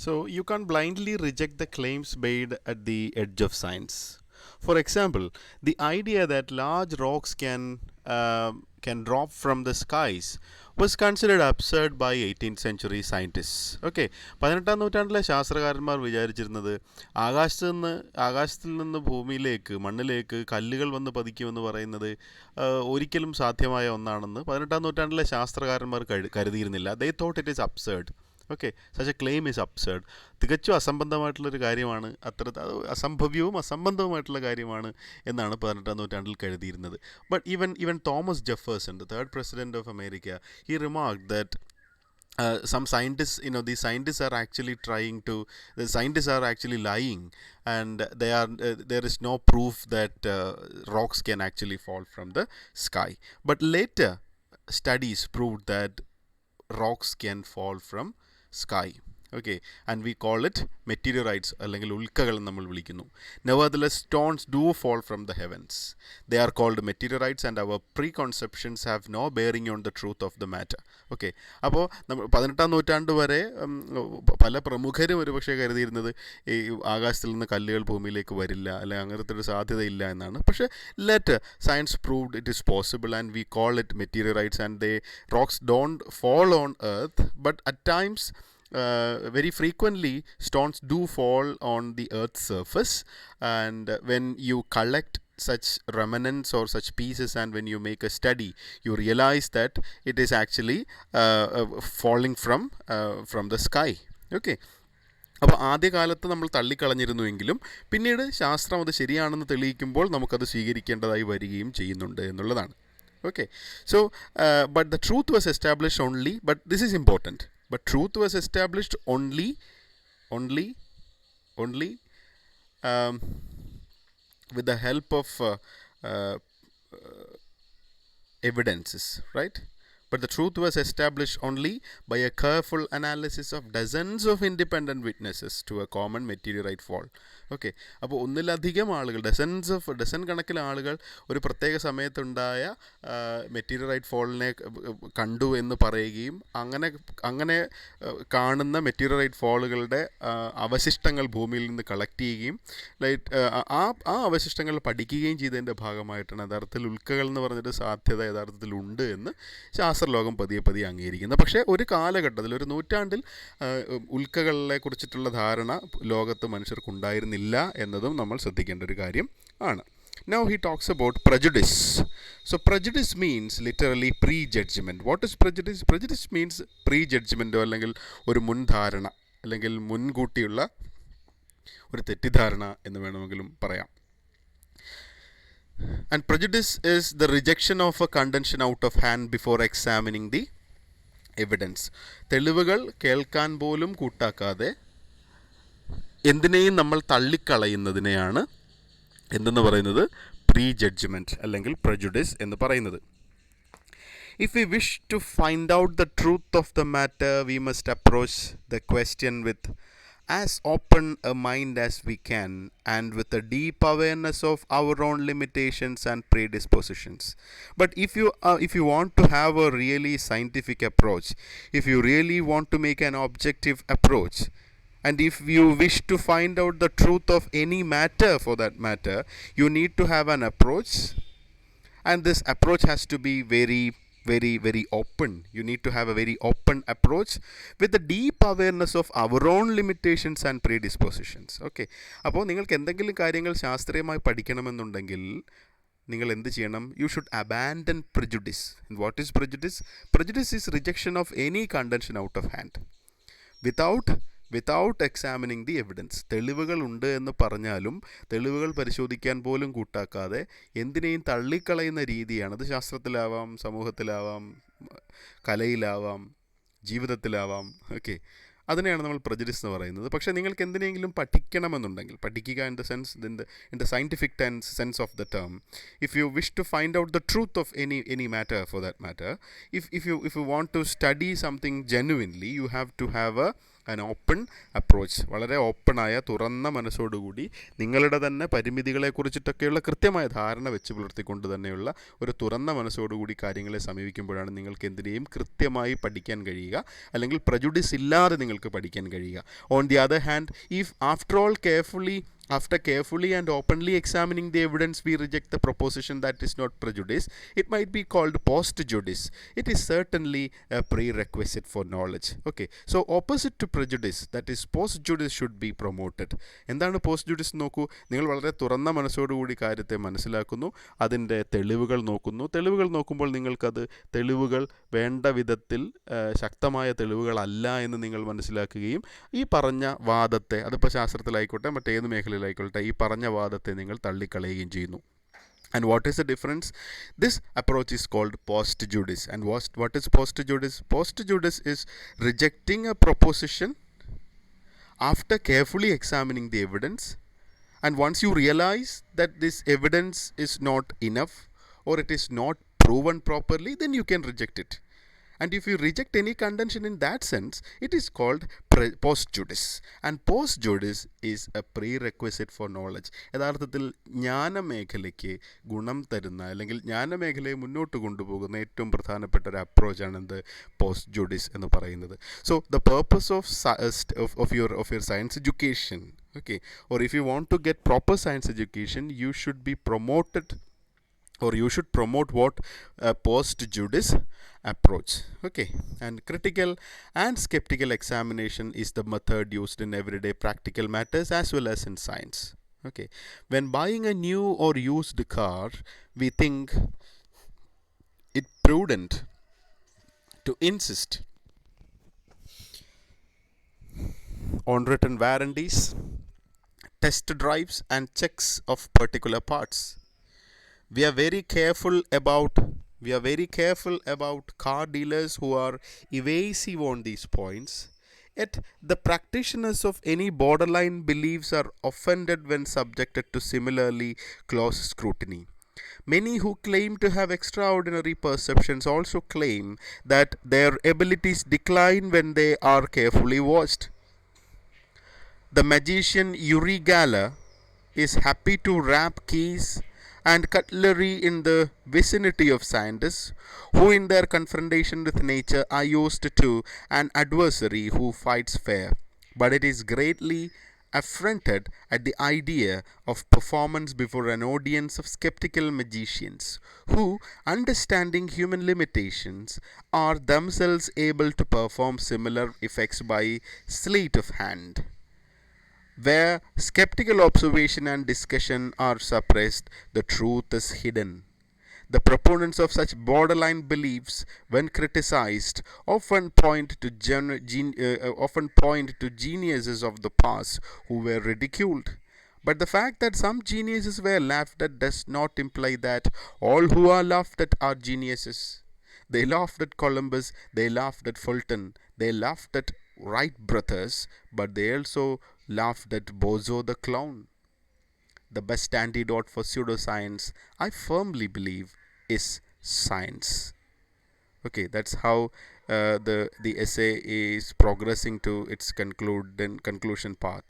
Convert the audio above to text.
So you can't blindly reject the claims made at the edge of science. For example, the idea that large rocks can drop from the skies was considered absurd by 18th century scientists. Okay, പതിനെട്ടാം നൂറ്റാണ്ടിലെ ശാസ്ത്രകാരന്മാർ വിചാരിച്ചിരുന്നത് ആകാശത്തിൽ നിന്ന് ഭൂമിയിലേക്ക് മണ്ണിലേക്ക് കല്ലുകൾ വന്ന് പതിക്കുമെന്ന് പറയുന്നത് ഒരിക്കലും സാധ്യമായ ഒന്നാണെന്ന് പതിനെട്ടാം നൂറ്റാണ്ടിലെ ശാസ്ത്രകാരന്മാർ കരുതിയിരുന്നില്ല. ദേ thought it is absurd. Okay, such A claim is absurd. തികച്ചും അസംബന്ധമായിട്ടുള്ളൊരു കാര്യമാണ്, അത് അസംഭവ്യവും അസംബന്ധവുമായിട്ടുള്ള കാര്യമാണ് എന്നാണ് പതിനെട്ടാം നൂറ്റാണ്ടിൽ കരുതിയിരുന്നത്. But even Thomas Jefferson, the third president of America, he remarked that some scientists, these scientists are actually the scientists are actually lying, and there is no proof that rocks can actually fall from the sky. But later studies proved that rocks can fall from sky. Okay, and we call it meteorites അല്ലെങ്കിൽ ഉൽക്കകൾ നമ്മൾ വിളിക്കുന്നു. Nevertheless, stones do fall from the heavens. They are called meteorites, and our preconceptions have no bearing on the truth of the matter. Okay, അപ്പോൾ നമ്മൾ 18-ാം നൂറ്റാണ്ട് വരെ പല പ്രമുഖരും ഒരുപക്ഷെ കരുതിയിരുന്നത് ഈ ആകാശത്തിൽ നിന്ന് കല്ലുകൾ ഭൂമിയിലേക്ക് വരില്ല, അല്ലെങ്കിൽ അങ്ങനത്തെ ഒരു സാധ്യതയില്ല എന്നാണ്. പക്ഷേ later science proved it is possible, and we call it meteorites, and rocks don't fall on earth, but at times very frequently stones do fall on the earth's surface, and when you collect such remnants or such pieces, and when you make a study, you realize that it is actually falling from the sky. Okay, അപ്പോൾ ആദ്യകാലത്ത് നമ്മൾ തള്ളിക്കളഞ്ഞിരുന്നുവെങ്കിലും പിന്നീട് ശാസ്ത്രം അത് ശരിയാണെന്ന് തെളിയിക്കുമ്പോൾ നമുക്കത് സ്വീകരിക്കേണ്ടതായി വരികയും ചെയ്യുന്നുണ്ട് എന്നുള്ളതാണ്. Okay, so but the truth was established only, but this is important, but truth was established only um, with the help of evidences, right? But the truth was established only by a careful analysis of dozens of independent witnesses to a common meteorite fall. Okay, അപ്പോൾ ഒന്നിലധികം ആളുകൾ, dozen കണക്കിന് ആളുകൾ ഒരു പ്രത്യേക സമയത്തുണ്ടായ മെറ്റീരിയറൈറ്റ് ഫോളിനെ കണ്ടു എന്ന് പറയുകയും അങ്ങനെ കാണുന്ന മെറ്റീരിയറൈറ്റ് ഫോളുകളുടെ അവശിഷ്ടങ്ങൾ ഭൂമിയിൽ നിന്ന് കളക്ട് ചെയ്യുകയും ആ അവശിഷ്ടങ്ങൾ പഠിക്കുകയും ചെയ്തതിൻ്റെ ഭാഗമായിട്ടാണ് യഥാർത്ഥത്തിൽ ഉൽക്കകൾ എന്ന് പറഞ്ഞൊരു സാധ്യത യഥാർത്ഥത്തിലുണ്ട് എന്ന് ശാസ്ത്രലോകം പതിയെ അംഗീകരിക്കുന്നത്. പക്ഷേ ഒരു കാലഘട്ടത്തിൽ, ഒരു നൂറ്റാണ്ടിൽ ഉൽക്കകളെ കുറിച്ചിട്ടുള്ള ധാരണ ലോകത്ത് മനുഷ്യർക്കുണ്ടായിരുന്നില്ല എന്നതും നമ്മൾ ശ്രദ്ധിക്കേണ്ട ഒരു കാര്യം ആണ്. Now he talks about prejudice. So prejudice means literally prejudgment. What is prejudice? Prejudice means prejudgment, അല്ലെങ്കിൽ ഒരു മുൻധാരണ, അല്ലെങ്കിൽ മുൻകൂട്ടിയുള്ള ഒരു തെറ്റിദ്ധാരണ എന്ന് വേണമെങ്കിലും പറയാം. And prejudice is the rejection of a contention out of hand before examining the evidence. തെളിവുകൾ കേൾക്കാൻ പോലും കൂട്ടാക്കാതെ എന്തിനേയും നമ്മൾ തള്ളിക്കളയുന്നതിനെയാണ് എന്തെന്ന് പറയുന്നത്? പ്രീ ജഡ്ജ്മെൻറ്റ് അല്ലെങ്കിൽ prejudice എന്ന് പറയുന്നത്. If we wish to find out the truth of the matter, we must approach the question with as open a mind as we can, and with a deep awareness of our own limitations and predispositions. But if you want to have a really scientific approach, if you really want to make an objective approach, and if you wish to find out the truth of any matter, for that matter, you need to have an approach, and this approach has to be very open. You need to have a very open approach with a deep awareness of our own limitations and predispositions. Okay, അപ്പോൾ നിങ്ങൾക്ക് എന്തെങ്കിലും കാര്യങ്ങൾ ശാസ്ത്രീയമായി പഠിക്കണമെന്നുണ്ടെങ്കിൽ നിങ്ങൾ എന്ത് ചെയ്യണം? You should abandon prejudice. And what is prejudice? Prejudice is rejection of any contention out of hand without examining the evidence. തെളിവുകൾ ഉണ്ട് എന്ന് പറഞ്ഞാലും തെളിവുകൾ പരിശോധിക്കാൻ പോലും കൂട്ടാക്കാതെ എന്തിനേയും തള്ളിക്കളയുന്ന രീതിയാണ്. അത് ശാസ്ത്രത്തിലാവാം, സമൂഹത്തിലാവാം, കലയിലാവാം, ജീവിതത്തിലാവാം. ഓക്കെ, അതിനെയാണ് നമ്മൾ prejudice എന്ന് പറയുന്നത്. പക്ഷേ നിങ്ങൾക്ക് എന്തിനെങ്കിലും പഠിക്കണമെന്നുണ്ടെങ്കിൽ, പഠിക്കുക in the sense in the scientific sense of the term, if you wish to find out the truth of any matter, for that matter, if you want to study something genuinely, you have to have an open approach, വളരെ ഓപ്പണായ തുറന്ന മനസ്സോടുകൂടി നിങ്ങളുടെ തന്നെ പരിമിതികളെക്കുറിച്ചിട്ടൊക്കെയുള്ള കൃത്യമായ ധാരണ വെച്ച് പുലർത്തിക്കൊണ്ട് തന്നെയുള്ള ഒരു തുറന്ന മനസ്സോടുകൂടി കാര്യങ്ങളെ സമീപിക്കുമ്പോഴാണ് നിങ്ങൾക്ക് എന്തിനേയും കൃത്യമായി പഠിക്കാൻ കഴിയുക, അല്ലെങ്കിൽ പ്രജുഡിസ് ഇല്ലാതെ നിങ്ങൾക്ക് പഠിക്കാൻ കഴിയുക. On the other hand, if after all after carefully and openly examining the evidence we reject the proposition that is not prejudice, it might be called post-judice. It is certainly a prerequisite for knowledge. Okay, so opposite to prejudice, that is post-judice, should be promoted. എന്താണ് post-judice നോക്കൂ. നിങ്ങൾ വളരെ തുറന്ന മനസ്സോടുകൂടി കാര്യത്തെ മനസ്സിലാക്കുന്നു, അതിൻ്റെ തെളിവുകൾ നോക്കുന്നു. തെളിവുകൾ നോക്കുമ്പോൾ നിങ്ങൾക്കത് തെളിവുകൾ വേണ്ട വിധത്തിൽ ശക്തമായ തെളിവുകളല്ല എന്ന് നിങ്ങൾ മനസ്സിലാക്കുകയും ഈ പറഞ്ഞ വാദത്തെ, അതിപ്പോൾ ശാസ്ത്രത്തിലായിക്കോട്ടെ മറ്റേത് മേഖലയിലായിക്കോട്ടെ, ഈ പറഞ്ഞ വാദത്തെ നിങ്ങൾ തള്ളിക്കളയുകയും ചെയ്യുന്നു. And what is the difference? This approach is called post-judice. And what is post-judice? Post-judice is rejecting a proposition after carefully examining the evidence. And once you realize that this evidence is not enough or it is not proven properly, then you can reject it. And if you reject any contention in that sense, it is called post-judice. And post-judice is a prerequisite for knowledge. യഥാർത്ഥത്തിൽ ജ്ഞാനമേഖലയ്ക്ക് ഗുണം തരുന്ന, അല്ലെങ്കിൽ ജ്ഞാനമേഖലയെ മുന്നോട്ട് കൊണ്ടുപോകുന്ന ഏറ്റവും പ്രധാനപ്പെട്ട ഒരു അപ്രോച്ചാണ് എന്ത്? പോസ്റ്റ്-ജുഡിസ് എന്ന് പറയുന്നത്. So the purpose of your science education, okay, or if you want to get proper science education, you should be promoted, or you should promote what? A post-judice approach. Okay, and critical and skeptical examination is the method used in everyday practical matters as well as in science. Okay, when buying a new or used car, we think it prudent to insist on written warranties, test drives and checks of particular parts. We are very careful about car dealers who are evasive on these points. Yet the practitioners of any borderline beliefs are offended when subjected to similarly close scrutiny. Many who claim to have extraordinary perceptions also claim that their abilities decline when they are carefully watched. The magician Uri Geller is happy to wrap keys and cutlery in the vicinity of scientists who in their confrontation with nature are used to an adversary who fights fair, but it is greatly affronted at the idea of performance before an audience of skeptical magicians who, understanding human limitations, are themselves able to perform similar effects by sleight of hand. Where skeptical observation and discussion are suppressed, the truth is hidden. The proponents of such borderline beliefs, when criticized, often point to geniuses of the past who were ridiculed. But the fact that some geniuses were laughed at does not imply that all who are laughed at are geniuses. They laughed at Columbus, they laughed at Fulton, they laughed at Wright brothers, but they also laughed at Bozo the clown. The best antidote for pseudoscience, I firmly believe, is science. Okay, that's how the essay is progressing to its conclusion part.